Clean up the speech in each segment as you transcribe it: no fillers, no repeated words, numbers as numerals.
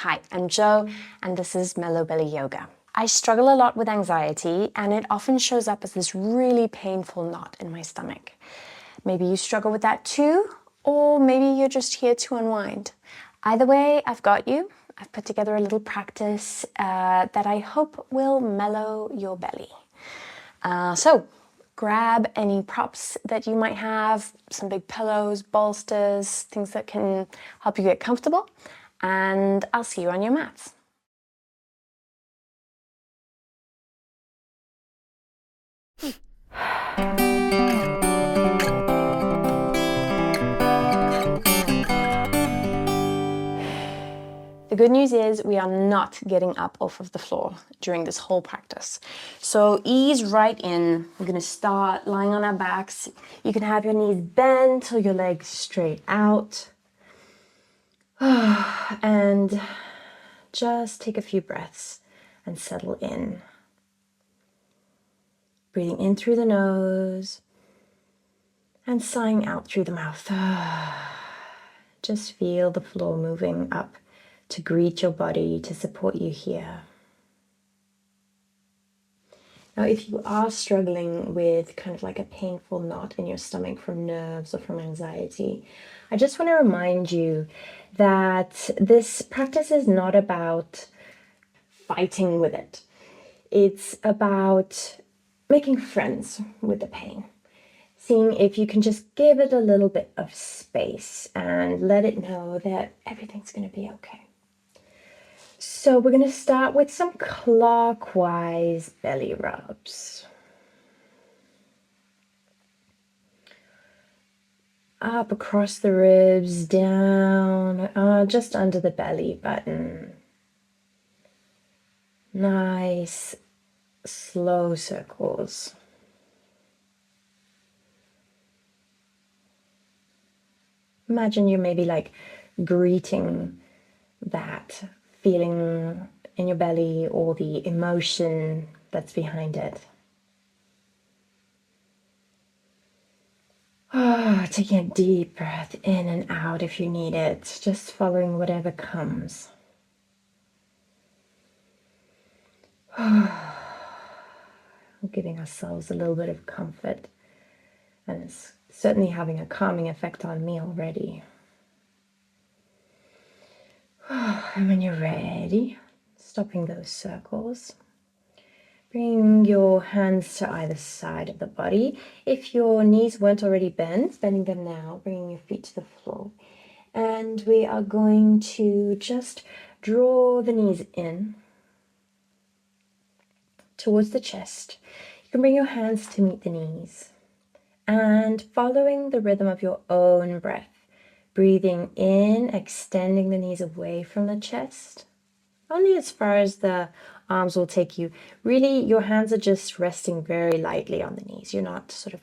Hi, I'm Jo, and this is Mellow Belly Yoga. I struggle a lot with anxiety, and it often shows up as this really painful knot in my stomach. Maybe you struggle with that too, or maybe you're just here to unwind. Either way, I've got you. I've put together a little practice that I hope will mellow your belly. So grab any props that you might have, some big pillows, bolsters, things that can help you get comfortable, and I'll see you on your mats. The good news is we are not getting up off of the floor during this whole practice. So ease right in. We're going to start lying on our backs. You can have your knees bent or your legs straight out. And just take a few breaths and settle in. Breathing in through the nose and sighing out through the mouth. Just feel the floor moving up to greet your body, to support you here. Now, if you are struggling with kind of like a painful knot in your stomach from nerves or from anxiety, I just want to remind you that this practice is not about fighting with it. It's about making friends with the pain. Seeing if you can just give it a little bit of space and let it know that everything's going to be okay. So we're going to start with some clockwise belly rubs. Up across the ribs, down, just under the belly button. Nice, slow circles. Imagine you're maybe like greeting that feeling in your belly or the emotion that's behind it. Taking a deep breath in and out if you need it, just following whatever comes. Giving ourselves a little bit of comfort, and it's certainly having a calming effect on me already. And when you're ready, stopping those circles, bring your hands to either side of the body. If your knees weren't already bent, bending them now, bringing your feet to the floor. And we are going to just draw the knees in towards the chest. You can bring your hands to meet the knees. And following the rhythm of your own breath, breathing in, extending the knees away from the chest, only as far as the arms will take you. Really, your hands are just resting very lightly on the knees. You're not sort of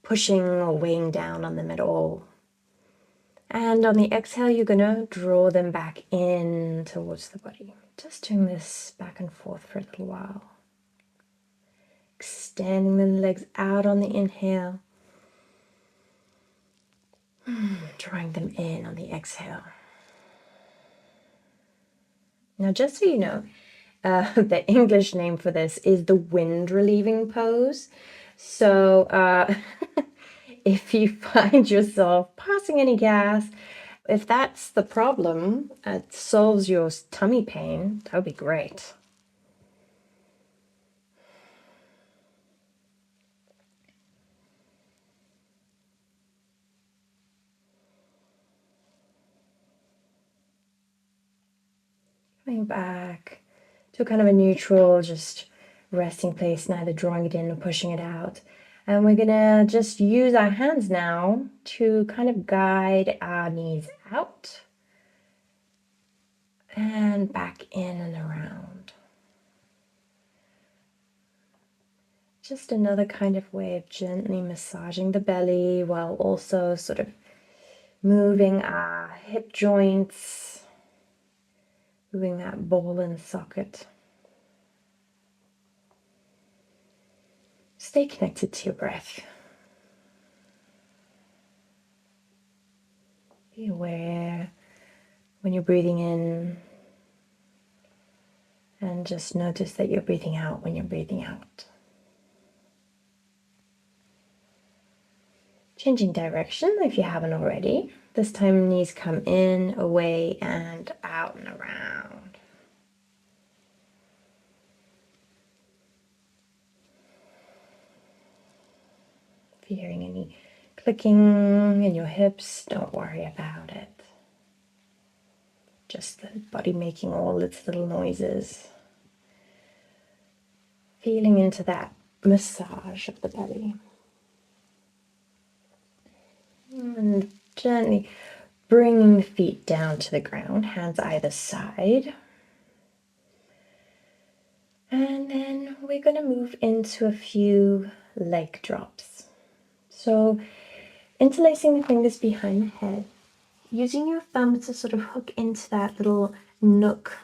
pushing or weighing down on them at all. And on the exhale, you're going to draw them back in towards the body. Just doing this back and forth for a little while. Extending the legs out on the inhale. Drawing them in on the exhale. Now, just so you know, the English name for this is the wind relieving pose. So if you find yourself passing any gas, if that's the problem, it solves your tummy pain, that would be great. Coming back to kind of a neutral, just resting place, neither drawing it in or pushing it out. And we're gonna just use our hands now to kind of guide our knees out and back in and around. Just another kind of way of gently massaging the belly while also sort of moving our hip joints, moving that ball and socket. Stay connected to your breath. Be aware when you're breathing in And just notice that you're breathing out when you're breathing out. Changing direction if you haven't already. This time knees come in, away, and out and around. If you're hearing any clicking in your hips, don't worry about it. Just the body making all its little noises. Feeling into that massage of the belly. And gently bringing the feet down to the ground, hands either side. And then we're going to move into a few leg drops. So interlacing the fingers behind the head, using your thumb to sort of hook into that little nook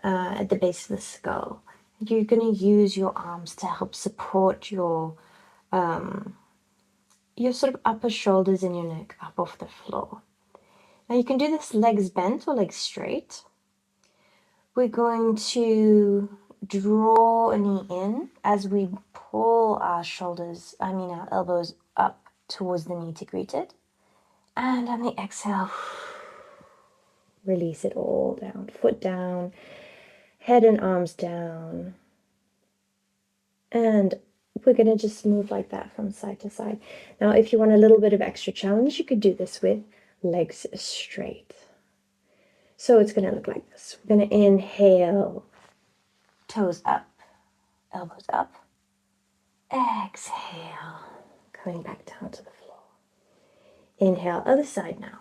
at the base of the skull. You're going to use your arms to help support your sort of upper shoulders and your neck up off the floor. Now you can do this legs bent or legs straight. We're going to draw a knee in as we pull our our elbows up towards the knee to greet it. And on the exhale, release it all down. Foot down, head and arms down. And we're going to just move like that from side to side. Now, if you want a little bit of extra challenge, you could do this with legs straight. So it's going to look like this. We're going to inhale, toes up, elbows up. Exhale, coming back down to the floor. Inhale, other side now.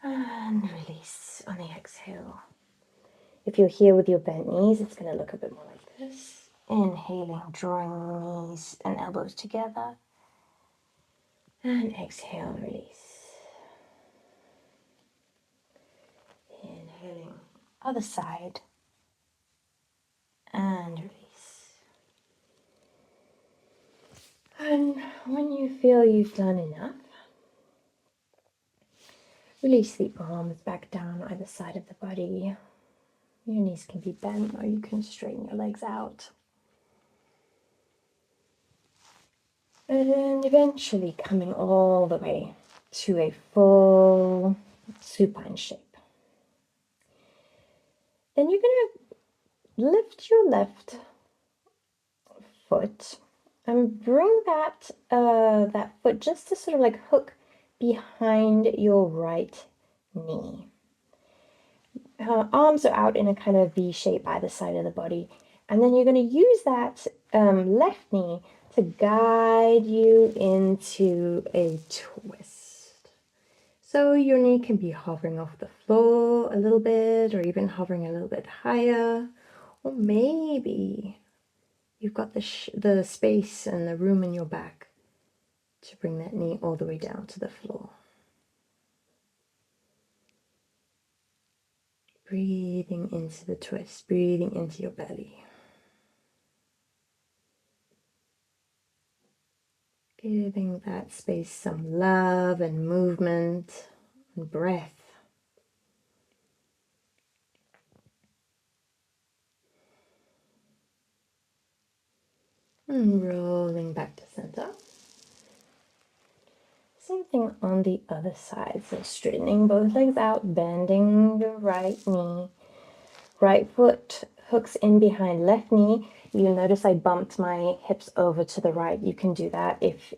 And release on the exhale. If you're here with your bent knees, it's going to look a bit more like this. Inhaling, drawing knees and elbows together. And exhale, release. Inhaling, other side. And release. And when you feel you've done enough, release the arms back down either side of the body. Your knees can be bent or you can straighten your legs out. And eventually coming all the way to a full supine shape. Then you're going to lift your left foot and bring that foot just to sort of like hook behind your right knee. Arms are out in a kind of V shape either side of the body. And then you're going to use that left knee to guide you into a twist. So your knee can be hovering off the floor a little bit, or even hovering a little bit higher. Or maybe you've got the space and the room in your back to bring that knee all the way down to the floor. Breathing into the twist, breathing into your belly. Giving that space some love and movement and breath. And rolling back to center. Same thing on the other side. So straightening both legs out, bending the right knee. Right foot hooks in behind left knee. You'll notice I bumped my hips over to the right. You can do that if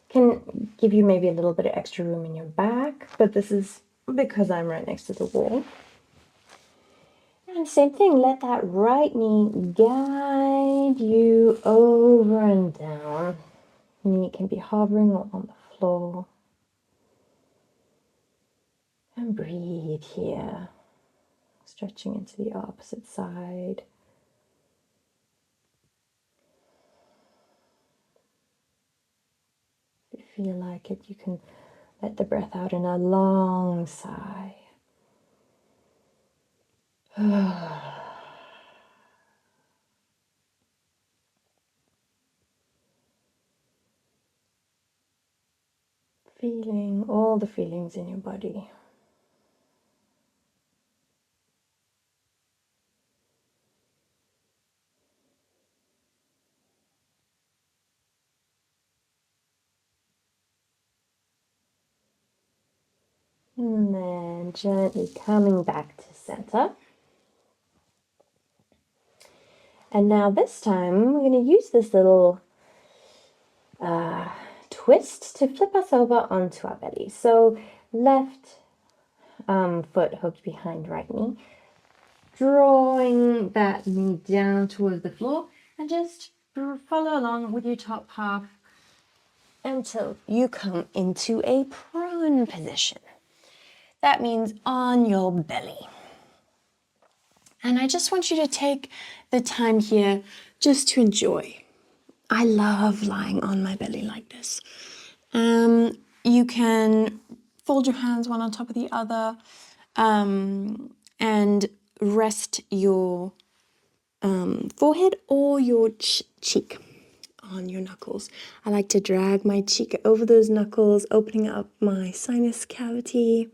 can give you maybe a little bit of extra room in your back, but this is because I'm right next to the wall. And same thing, let that right knee guide you over and down. Knee can be hovering or on the floor. And breathe here. Stretching into the opposite side. If you feel like it, you can let the breath out in a long sigh. Feeling all the feelings in your body. And then gently coming back to center. And now this time we're going to use this little twist to flip us over onto our belly. So left foot hooked behind right knee, drawing that knee down towards the floor, and just follow along with your top half until you come into a prone position. That means on your belly. And I just want you to take the time here just to enjoy. I love lying on my belly like this. You can fold your hands one on top of the other and rest your forehead or your cheek on your knuckles. I like to drag my cheek over those knuckles, opening up my sinus cavity.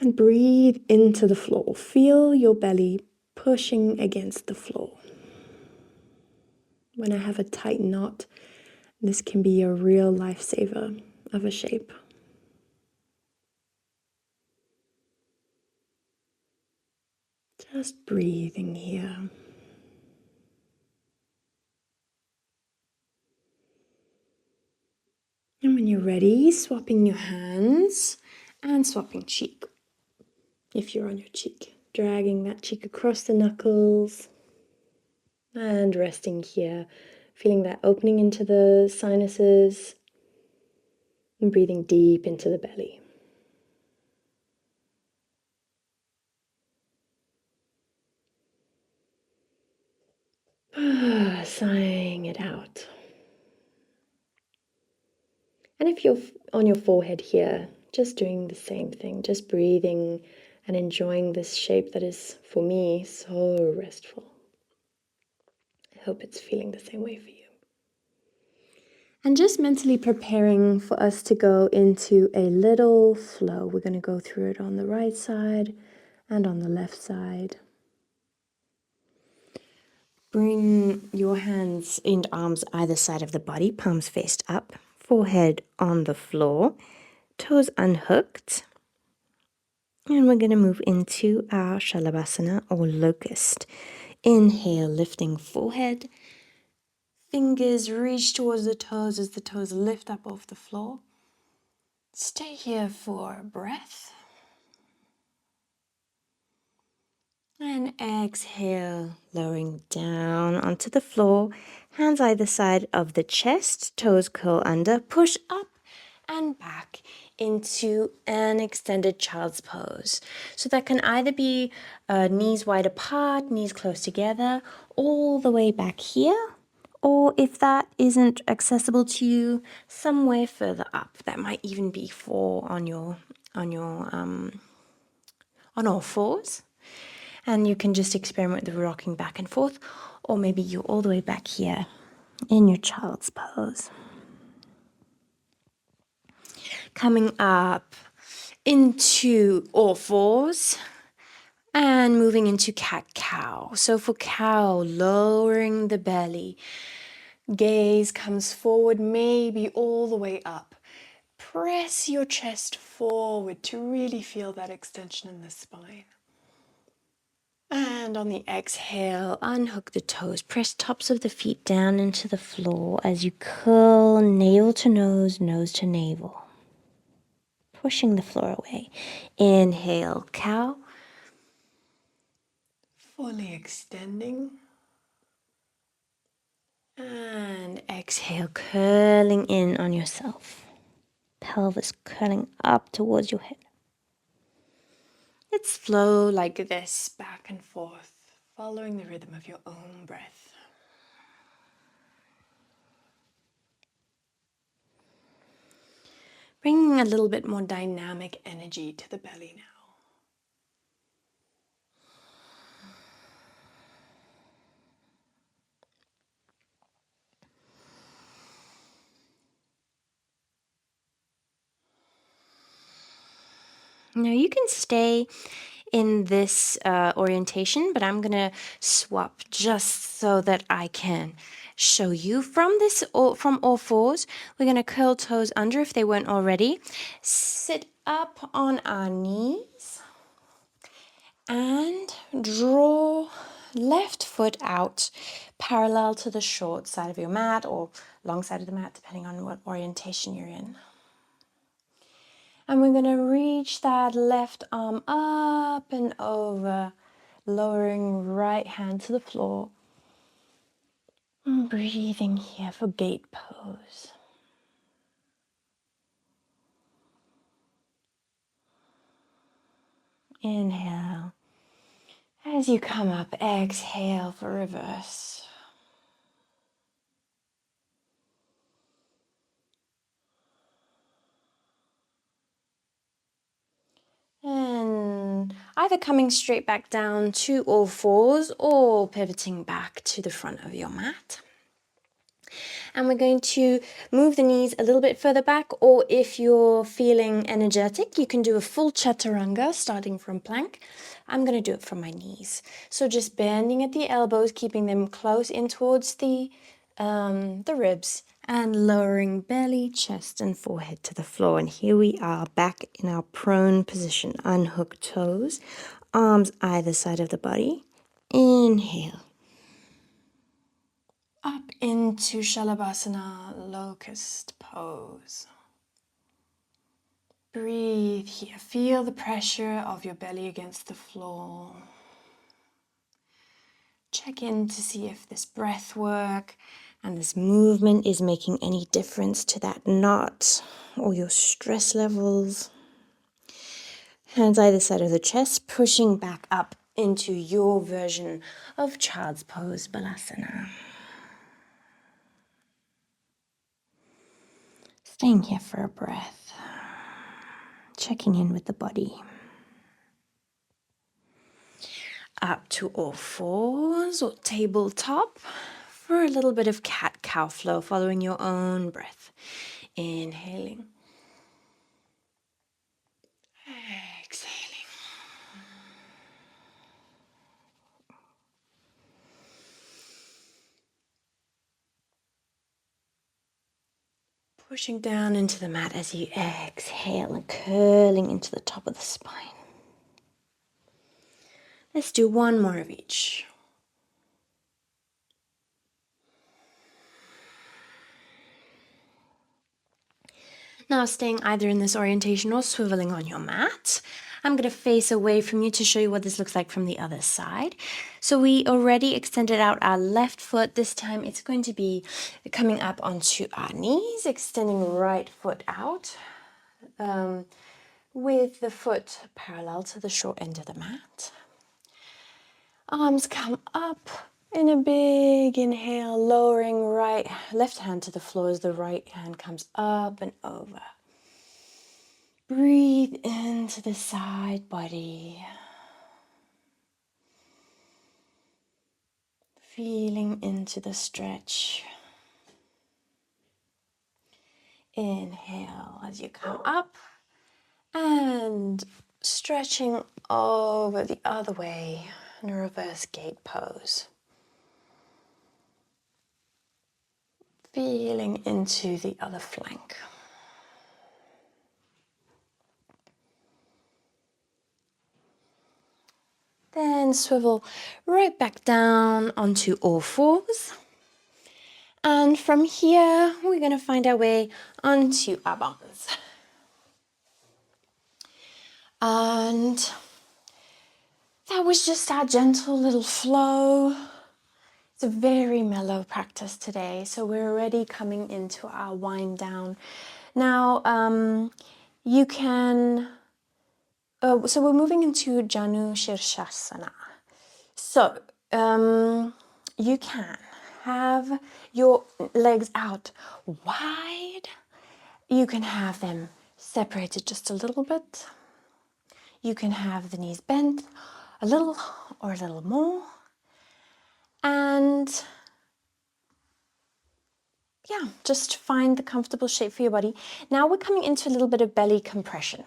And breathe into the floor. Feel your belly pushing against the floor. When I have a tight knot, this can be a real lifesaver of a shape. Just breathing here. And when you're ready, swapping your hands and swapping cheek. If you're on your cheek, dragging that cheek across the knuckles and resting here, feeling that opening into the sinuses and breathing deep into the belly. Sighing it out. And if you're on your forehead here, just doing the same thing, just breathing and enjoying this shape that is, for me, so restful. I hope it's feeling the same way for you. And just mentally preparing for us to go into a little flow. We're going to go through it on the right side and on the left side. Bring your hands and arms either side of the body, palms faced up, forehead on the floor, toes unhooked. And we're going to move into our Shalabhasana or locust. Inhale, lifting forehead. Fingers reach towards the toes as the toes lift up off the floor. Stay here for a breath. And exhale, lowering down onto the floor. Hands either side of the chest, toes curl under, push up and back into an extended child's pose. So that can either be knees wide apart, knees close together, all the way back here, or if that isn't accessible to you, somewhere further up. That might even be on all fours. And you can just experiment with rocking back and forth, or maybe you're all the way back here in your child's pose. Coming up into all fours and moving into cat-cow. So for cow, lowering the belly. Gaze comes forward, maybe all the way up. Press your chest forward to really feel that extension in the spine. And on the exhale, unhook the toes. Press tops of the feet down into the floor as you curl navel to nose, nose to navel. Pushing the floor away. Inhale, cow. Fully extending. And exhale, curling in on yourself. Pelvis curling up towards your head. Let's flow like this, back and forth, following the rhythm of your own breath. Bringing a little bit more dynamic energy to the belly now. Now you can stay in this orientation, but I'm gonna swap just so that I can show you from all fours. We're gonna curl toes under if they weren't already. Sit up on our knees and draw left foot out parallel to the short side of your mat or long side of the mat, depending on what orientation you're in. And we're going to reach that left arm up and over, lowering right hand to the floor. And breathing here for gate pose. Inhale. As you come up, exhale for reverse. And either coming straight back down to all fours or pivoting back to the front of your mat. And we're going to move the knees a little bit further back, or if you're feeling energetic, you can do a full chaturanga starting from plank. I'm going to do it from my knees. So just bending at the elbows, keeping them close in towards the ribs, and lowering belly, chest, and forehead to the floor. And here we are back in our prone position. Unhook toes, arms either side of the body. Inhale. Up into Shalabhasana, locust pose. Breathe here. Feel the pressure of your belly against the floor. Check in to see if this breath work and this movement is making any difference to that knot or your stress levels. Hands either side of the chest, pushing back up into your version of child's pose, Balasana. Staying here for a breath, checking in with the body. Up to all fours or tabletop for a little bit of cat-cow flow, following your own breath. Inhaling. Exhaling. Pushing down into the mat as you exhale and curling into the top of the spine. Let's do one more of each. Now staying either in this orientation or swiveling on your mat. I'm going to face away from you to show you what this looks like from the other side. So we already extended out our left foot. This time it's going to be coming up onto our knees, extending right foot out with the foot parallel to the short end of the mat. Arms come up in a big inhale, lowering left hand to the floor as the right hand comes up and over. Breathe into the side body. Feeling into the stretch. Inhale as you come up and stretching over the other way in a reverse gate pose. Feeling into the other flank. Then swivel right back down onto all fours. And from here, we're going to find our way onto our buns. And that was just our gentle little flow. It's a very mellow practice today, so we're already coming into our wind down. Now, you can, so we're moving into Janu Shirshasana. So, you can have your legs out wide. You can have them separated just a little bit. You can have the knees bent a little or a little more. And yeah, just find the comfortable shape for your body. Now we're coming into a little bit of belly compression,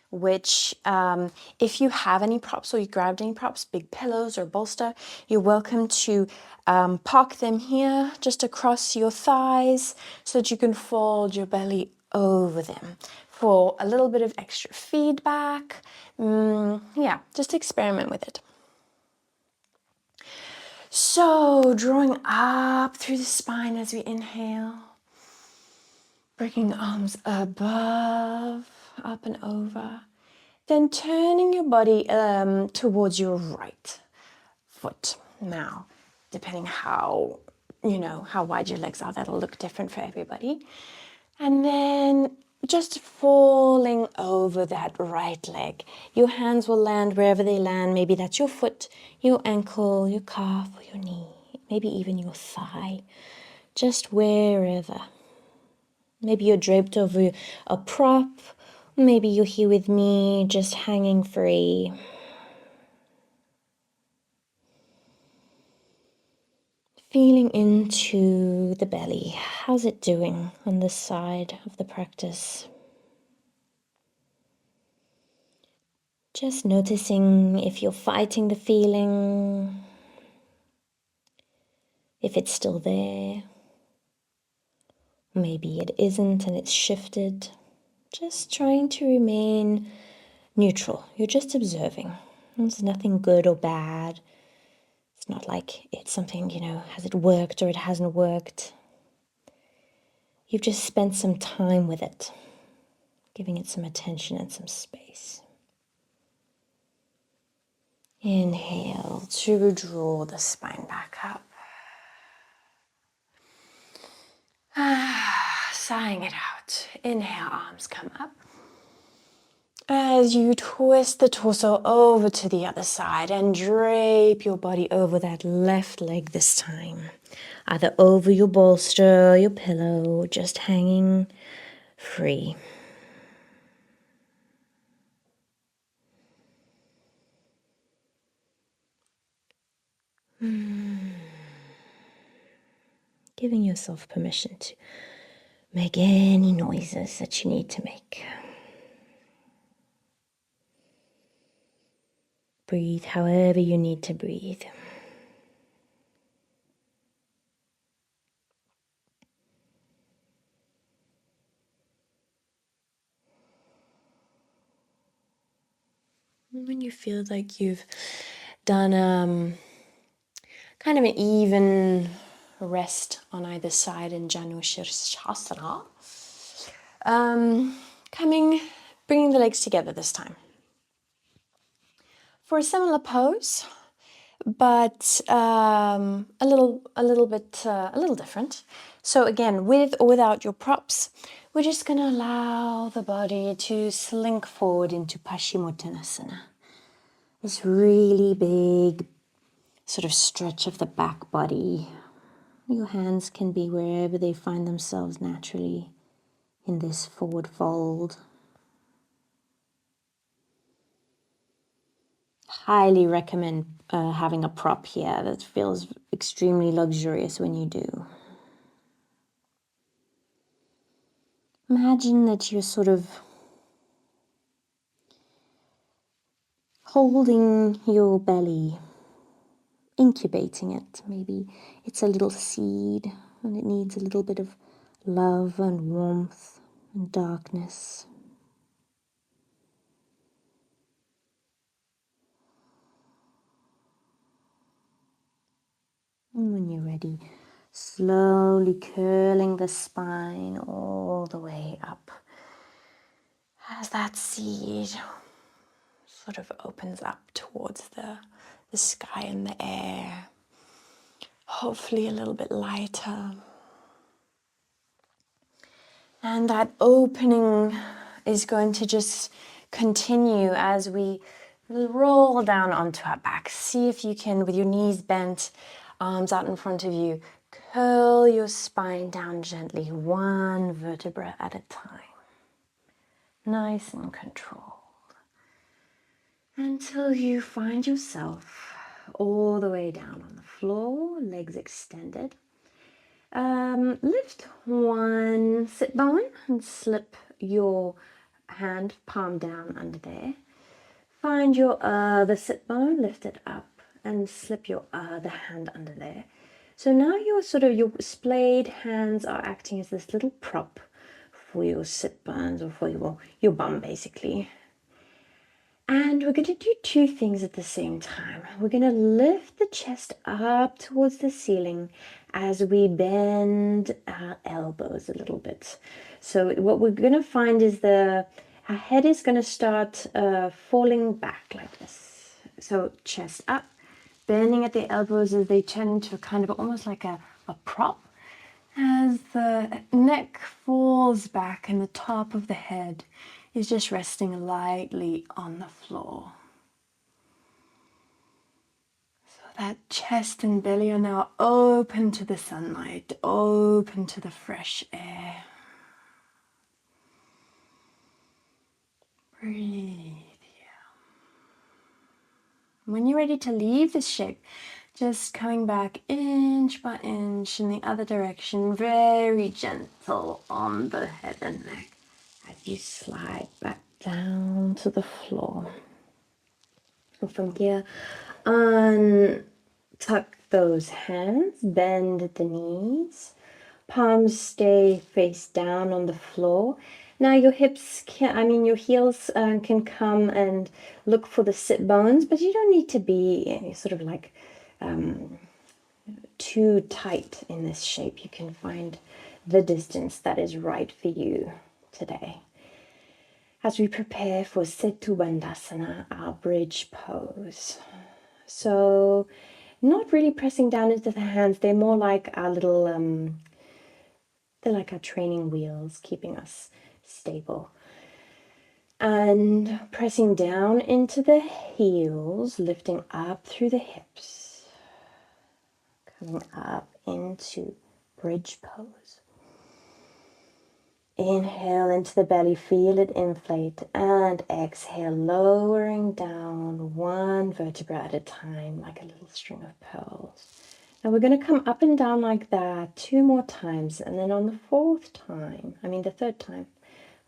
which if you have any props or you grabbed any props, big pillows or bolster, you're welcome to park them here just across your thighs so that you can fold your belly over them for a little bit of extra feedback. Yeah, just experiment with it. So, drawing up through the spine as we inhale. Bringing the arms above, up and over. Then turning your body towards your right foot. Now, depending how wide your legs are, that'll look different for everybody. And then just falling over that right leg. Your hands will land wherever they land. Maybe that's your foot, your ankle, your calf, or your knee. Maybe even your thigh. Just wherever. Maybe you're draped over a prop. Maybe you're here with me, just hanging free. Feeling into the belly. How's it doing on this side of the practice? Just noticing if you're fighting the feeling, if it's still there. Maybe it isn't and it's shifted. Just trying to remain neutral. You're just observing. There's nothing good or bad. It's not like it's something, has it worked or it hasn't worked. You've just spent some time with it, giving it some attention and some space. Inhale to draw the spine back up. Sighing it out. Inhale, arms come up. As you twist the torso over to the other side and drape your body over that left leg this time. Either over your bolster, your pillow, just hanging free. Giving yourself permission to make any noises that you need to make. Breathe however you need to breathe. When you feel like you've done kind of an even rest on either side in Janu Shirshasana, bringing the legs together this time. For a similar pose, but a little different. So again, with or without your props, we're just going to allow the body to slink forward into Paschimottanasana. This really big sort of stretch of the back body. Your hands can be wherever they find themselves naturally in this forward fold. Highly recommend having a prop here. That feels extremely luxurious when you do. Imagine that you're sort of holding your belly, incubating it. Maybe it's a little seed and it needs a little bit of love and warmth and darkness. And when you're ready, slowly curling the spine all the way up as that seed sort of opens up towards the sky and the air. Hopefully a little bit lighter. And that opening is going to just continue as we roll down onto our back. See if you can, with your knees bent, arms out in front of you, curl your spine down gently, one vertebra at a time. Nice and controlled. Until you find yourself all the way down on the floor, legs extended. Lift one sit bone and slip your hand palm down under there. Find your other sit bone, lift it up and slip your other hand under there. So now your splayed hands are acting as this little prop for your sit bones or for your bum basically. And we're going to do two things at the same time. We're going to lift the chest up towards the ceiling as we bend our elbows a little bit. So what we're going to find is our head is going to start falling back like this. So chest up, bending at the elbows as they turn into kind of almost like a prop. As the neck falls back and the top of the head is just resting lightly on the floor. So that chest and belly are now open to the sunlight, open to the fresh air. Breathe here. When you're ready to leave this shape, just coming back inch by inch in the other direction, very gentle on the head and neck as you slide back down to the floor. And from here, untuck those hands, bend the knees, palms stay face down on the floor. Now your hips your heels can come and look for the sit bones, but you don't need to be sort of like too tight in this shape. You can find the distance that is right for you today. As we prepare for Setu Bandhasana, our bridge pose. So not really pressing down into the hands. They're more like our little, they're like our training wheels, keeping us stable. And pressing down into the heels, lifting up through the hips. Coming up into bridge pose. Inhale into the belly, feel it inflate, and exhale, lowering down one vertebra at a time, like a little string of pearls. Now we're going to come up and down like that 2 more times, and then on the the third time,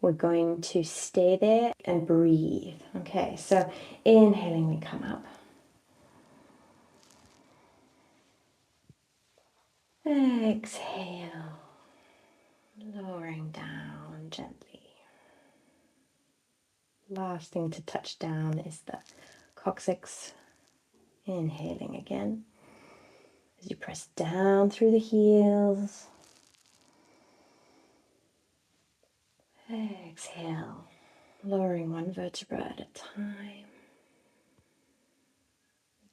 we're going to stay there and breathe. Okay, so inhaling, we come up. Exhale, lowering down gently. Last thing to touch down is the coccyx. Inhaling again as you press down through the heels. Exhale, lowering one vertebra at a time.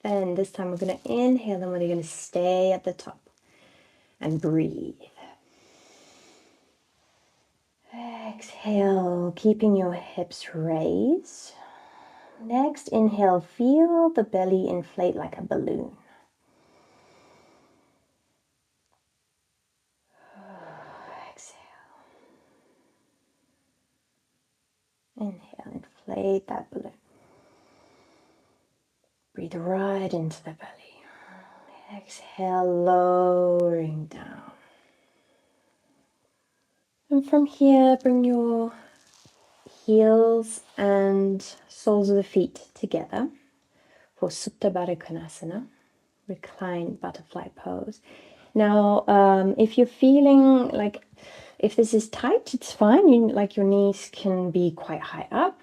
Then this time we're going to inhale and we're going to stay at the top and breathe. Exhale, keeping your hips raised. Next, inhale, feel the belly inflate like a balloon. Exhale. Inhale, inflate that balloon. Breathe right into the belly. Exhale, lowering down. And from here, bring your heels and soles of the feet together for Supta Baddha Konasana, reclined butterfly pose. Now, if you're feeling like if this is tight, it's fine. Your knees can be quite high up.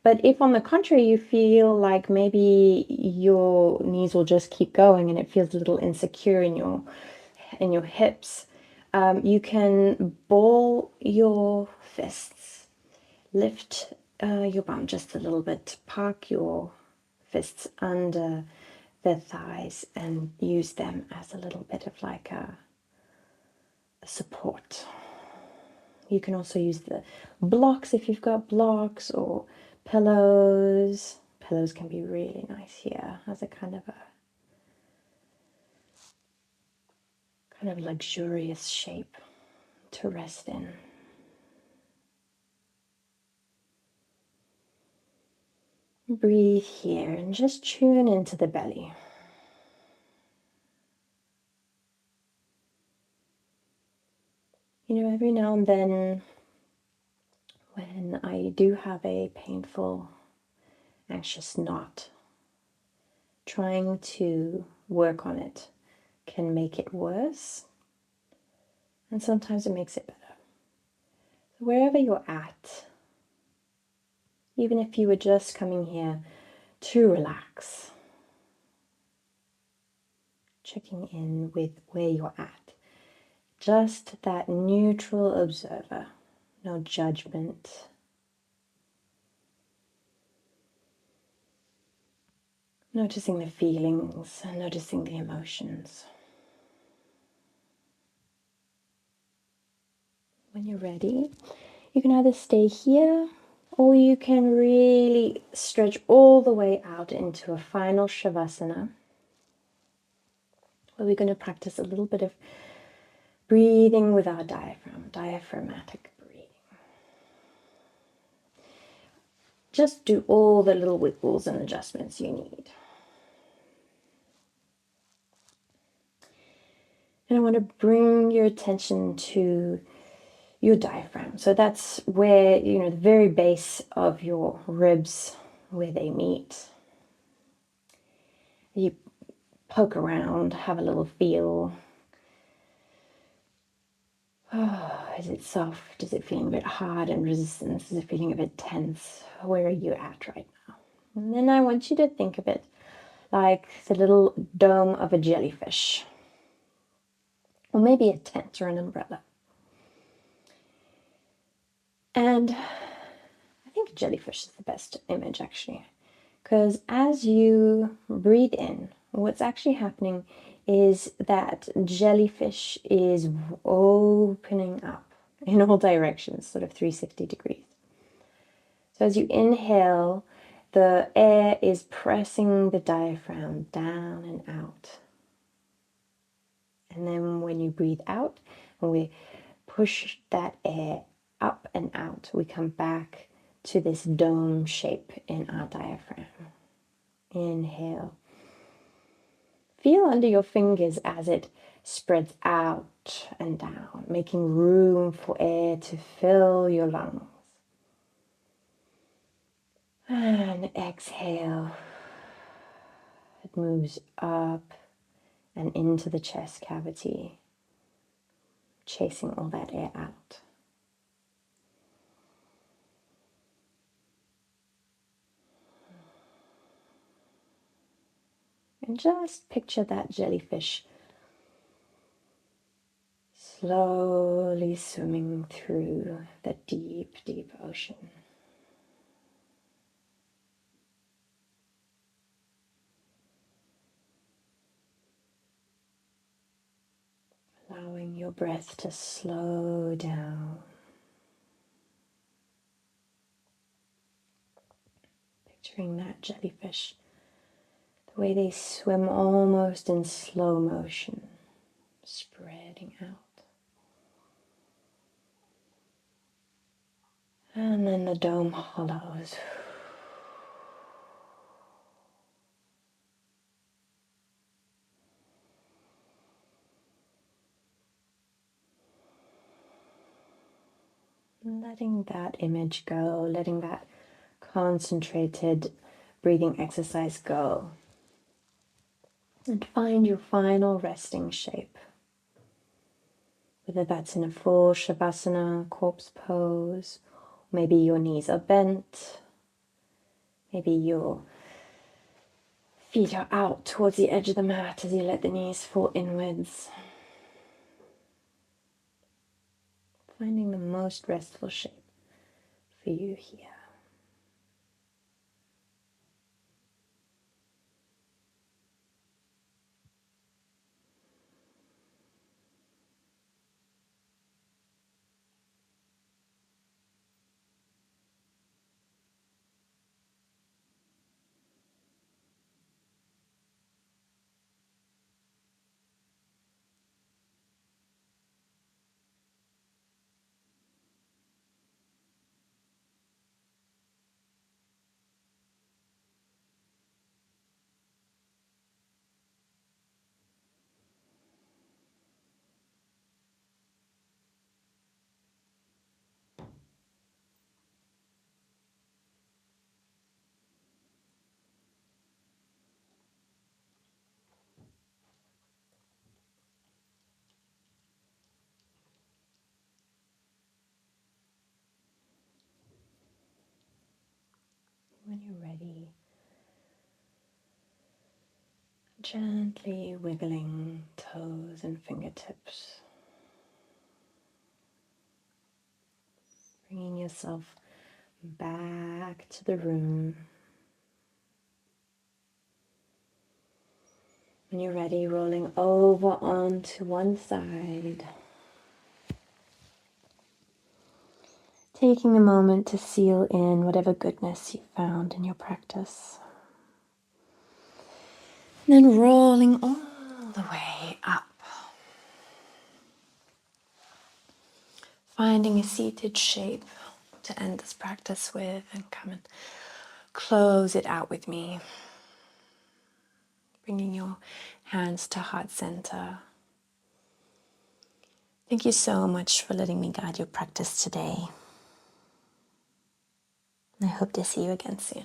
But if on the contrary, you feel like maybe your knees will just keep going and it feels a little insecure in your hips, you can ball your fists, lift your bum just a little bit, park your fists under the thighs and use them as a little bit of like a support. You can also use the blocks if you've got blocks, or pillows. Pillows can be really nice here as a kind of luxurious shape to rest in. Breathe here and just tune into the belly. Every now and then when I do have a painful, anxious knot, trying to work on it can make it worse, and sometimes it makes it better. Wherever you're at, even if you were just coming here to relax, checking in with where you're at, just that neutral observer, no judgment, noticing the feelings, noticing the emotions. When you're ready, you can either stay here or you can really stretch all the way out into a final Shavasana, where we're going to practice a little bit of breathing with our diaphragm, diaphragmatic breathing. Just do all the little wiggles and adjustments you need. And I want to bring your attention to your diaphragm. So that's where, the very base of your ribs, where they meet. You poke around, have a little feel. Oh, is it soft? Is it feeling a bit hard and resistance? Is it feeling a bit tense? Where are you at right now? And then I want you to think of it like the little dome of a jellyfish. Or maybe a tent or an umbrella. And I think jellyfish is the best image actually. Because as you breathe in, what's actually happening is that jellyfish is opening up in all directions, sort of 360 degrees. So as you inhale, the air is pressing the diaphragm down and out. And then when you breathe out, and we push that air up and out, we come back to this dome shape in our diaphragm. Inhale. Feel under your fingers as it spreads out and down, making room for air to fill your lungs. And exhale. It moves up and into the chest cavity, chasing all that air out. And just picture that jellyfish slowly swimming through the deep, deep ocean. Allowing your breath to slow down. Picturing that jellyfish, the way they swim almost in slow motion, spreading out. And then the dome hollows. Letting that image go, letting that concentrated breathing exercise go. And find your final resting shape. Whether that's in a full Shavasana, corpse pose, maybe your knees are bent, maybe your feet are out towards the edge of the mat as you let the knees fall inwards. Finding the most restful shape for you here. Gently wiggling toes and fingertips. Bringing yourself back to the room. When you're ready, rolling over onto one side. Taking a moment to seal in whatever goodness you found in your practice. And then rolling all the way up. Finding a seated shape to end this practice with and come and close it out with me. Bringing your hands to heart center. Thank you so much for letting me guide your practice today. I hope to see you again soon.